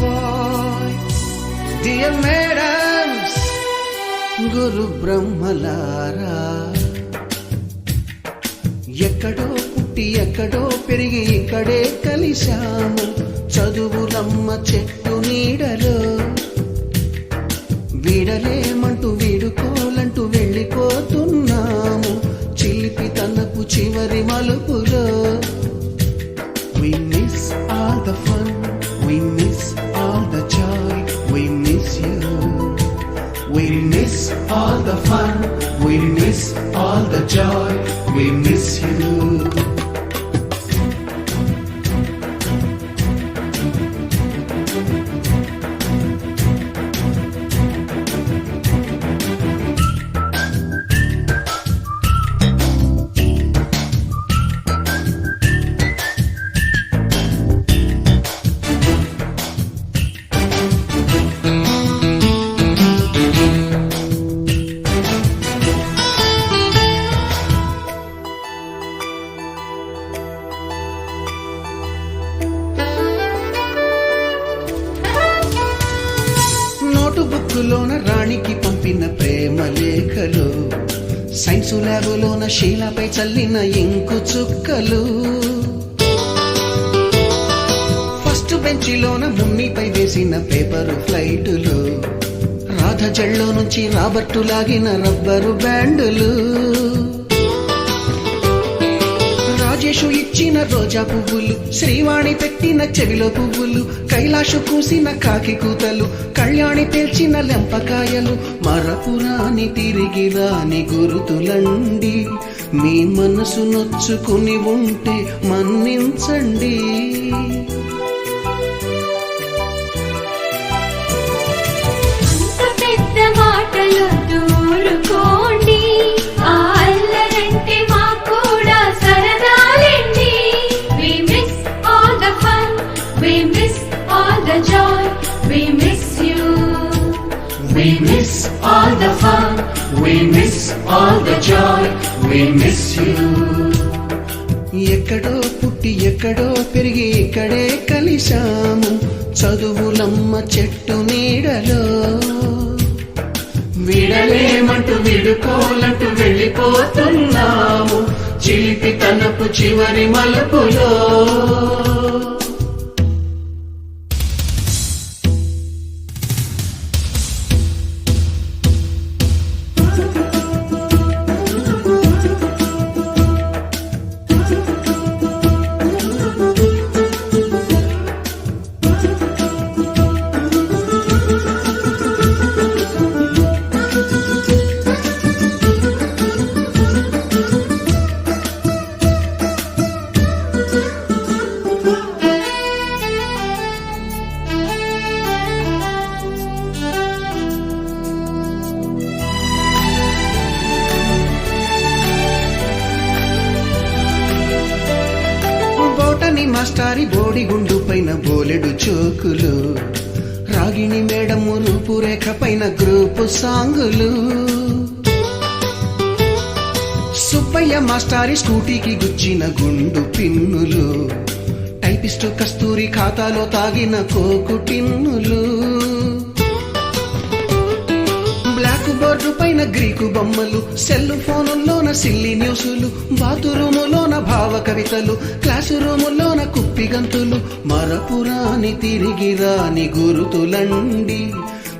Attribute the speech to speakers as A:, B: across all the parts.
A: boy, dear madams, గురు బ్రహ్మలారా, ఎక్కడో పుట్టి ఎక్కడో పెరిగి ఇక్కడే కలిశాము. చదువులమ్మ చెట్టు నీడలో వీడలేమంటూ వీడుకోలంటూ వెళ్ళిపోతున్నాము. చిలిపి తనపు చివరి మలుపులో we miss all the fun, we miss all the joy, we miss you. We miss all the fun, we miss all the joy, we miss you. బుక్కులోన రాణికి పంపిన ప్రేమ లేఖలు, సైన్సు ల్యాబులోన శీలపై చల్లిన ఇంకు చుక్కలు, ఫస్ట్ బెంచిలోన మున్నిపై వేసిన పేపరు ఫ్లైటులు, రాధ జల్లో నుంచి రాబర్టు లాగిన rubber బ్యాండులు, Rajesh ఇచ్చిన రోజా పువ్వులు, శ్రీవాణి పెట్టిన చెవిలో పువ్వులు, కైలాషు కూసిన కాకి కూతలు, కళ్యాణి పేల్చిన లెంపకాయలు, మరపురాని తిరిగి రాని గురుతులండి. మీ మనసు నొచ్చుకుని ఉంటే మన్నించండి.
B: పెద్ద మాటలు దూరుకోండి, అల్లరంటే మాకు కూడా సరదాలండి. We miss all the fun, we miss all the joy, we miss you.
A: We miss all the fun, we miss all the joy, we miss you. ఎక్కడో పుట్టి ఎక్కడో పెరిగి ఇక్కడే కలిశాము. చదువులమ్మ చెట్టు నీడలో విడలేమంటూ విడుకోలంటూ వెళ్ళిపోతున్నాము. చిలిపి తనపు చివరి మలుపులో మాస్టారి బోడిగుండు పైన బోలెడు చోకులు, రాగిణి మేడము రూపురేఖ పైన గ్రూపు సాంగులు, సుబ్బయ్య మాస్టారి స్కూటీకి గుచ్చిన గుండు పిన్నులు, టైపిస్టు కస్తూరి ఖాతాలో తాగిన కోకు టిన్నులు, బ్లాక్ బోర్డు పైన గ్రీకు బొమ్మలు, సెల్ ఫోనుల్లోన సిల్లి న్యూసులు, బాతురూములోన భావ కవితలు, క్లాసు రూములోన కుప్పి గంతులు, మరపురాని తిరిగి రాని గురుతులండి.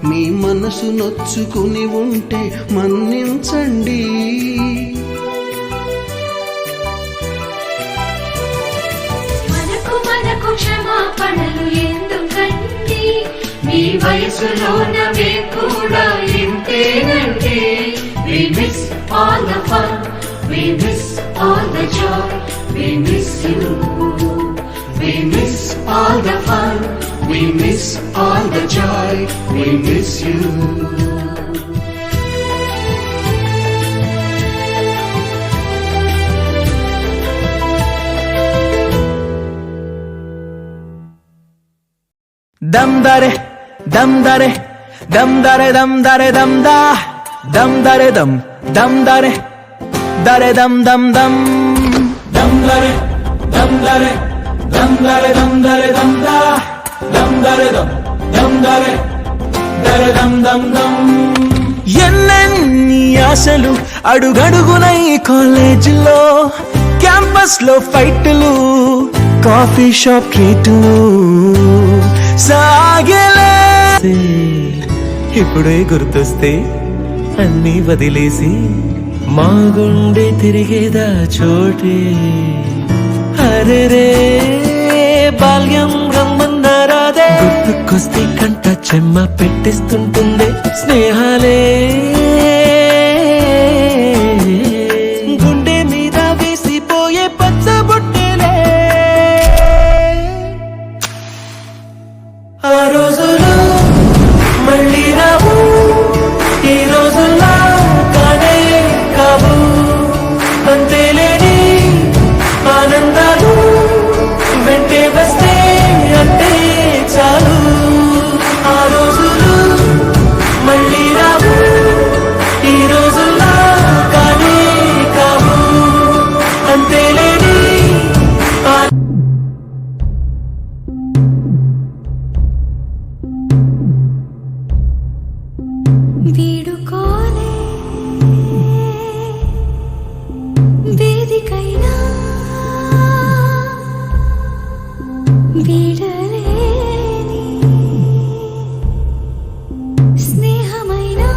A: మీ మనసు నొచ్చుకుని ఉంటే మన్నించండి.
B: మనకు క్షమాపణలు ఎందుకండి, మీ వయసులో నవే కూడా ఇంతేనండి. We miss all the fun, we miss all the joy, we miss you. We miss all the fun, we miss all the joy, we miss you.
C: Dam dare dam dare dam dare dam dare dam da dam dare dam dare dare dam dam dam dam dare dam dare dam dare dam dare dam da dam dare dam ఎన్నెన్ని ఆశలు అడుగడుగునై కాలేజీలో, campus లో ఫైట్లు, coffee shop ట్రీట్లు సాగలే. ఇప్పుడే గుర్తొస్తే అన్నీ వదిలేసి మా గుండె తిరిగేదా చోటే. అరెరే బాల్యం రమ్మన్నారాదే, గుర్తుకొస్తే కంట చెమ్మ పెట్టిస్తుంటుంది స్నేహాలే. గుండె మీద వేసిపోయే పచ్చబొట్టెలే. ఆ రోజులు మళ్ళీ రావు, ఈ రోజుల్లా కానే కావు. అంతేలేని ఆనందాలు వెంటే వస్తే అంటే చాలు. ఆ రోజులు మళ్ళీ రావు, ఈ రోజుల్లా కానే కావు. అంతేలేని
B: వీడుకోలే వేదికైనా వీడలేని స్నేహమైనా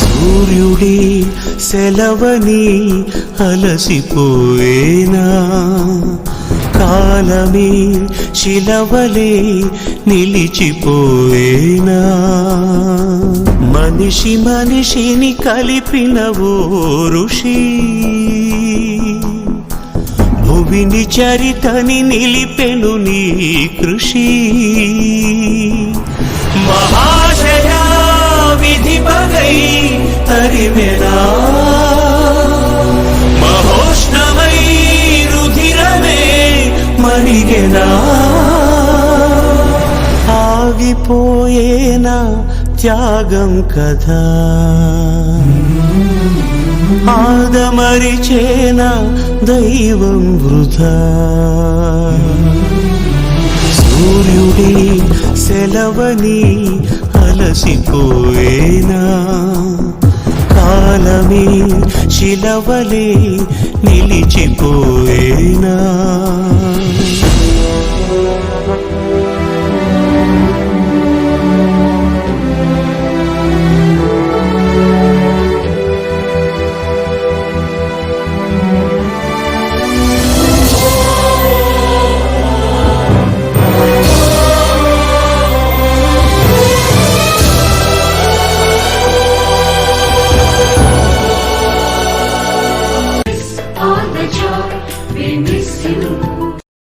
A: సూర్యుడి సెలవని అలసిపోయేనా, కాలమే శిలవలే నిలిచిపోయేనా. మనిషి మనిషిని కలిపిన ఓ ఋషి, భువిని చరితని నిలిపెను నీ కృషి. మహాశయా విధి పగై తరిమెనా, మహోష్ణమై రుధిరమే మరిగెనా. ఆగిపోయేనా త్యాగం కదా, ఆదమరిచేనా దైవం వృధా. సూర్యుడి సెలవని అలసిపోయేనా, కాలమే శిలవలే నిలిచిపోయేనా.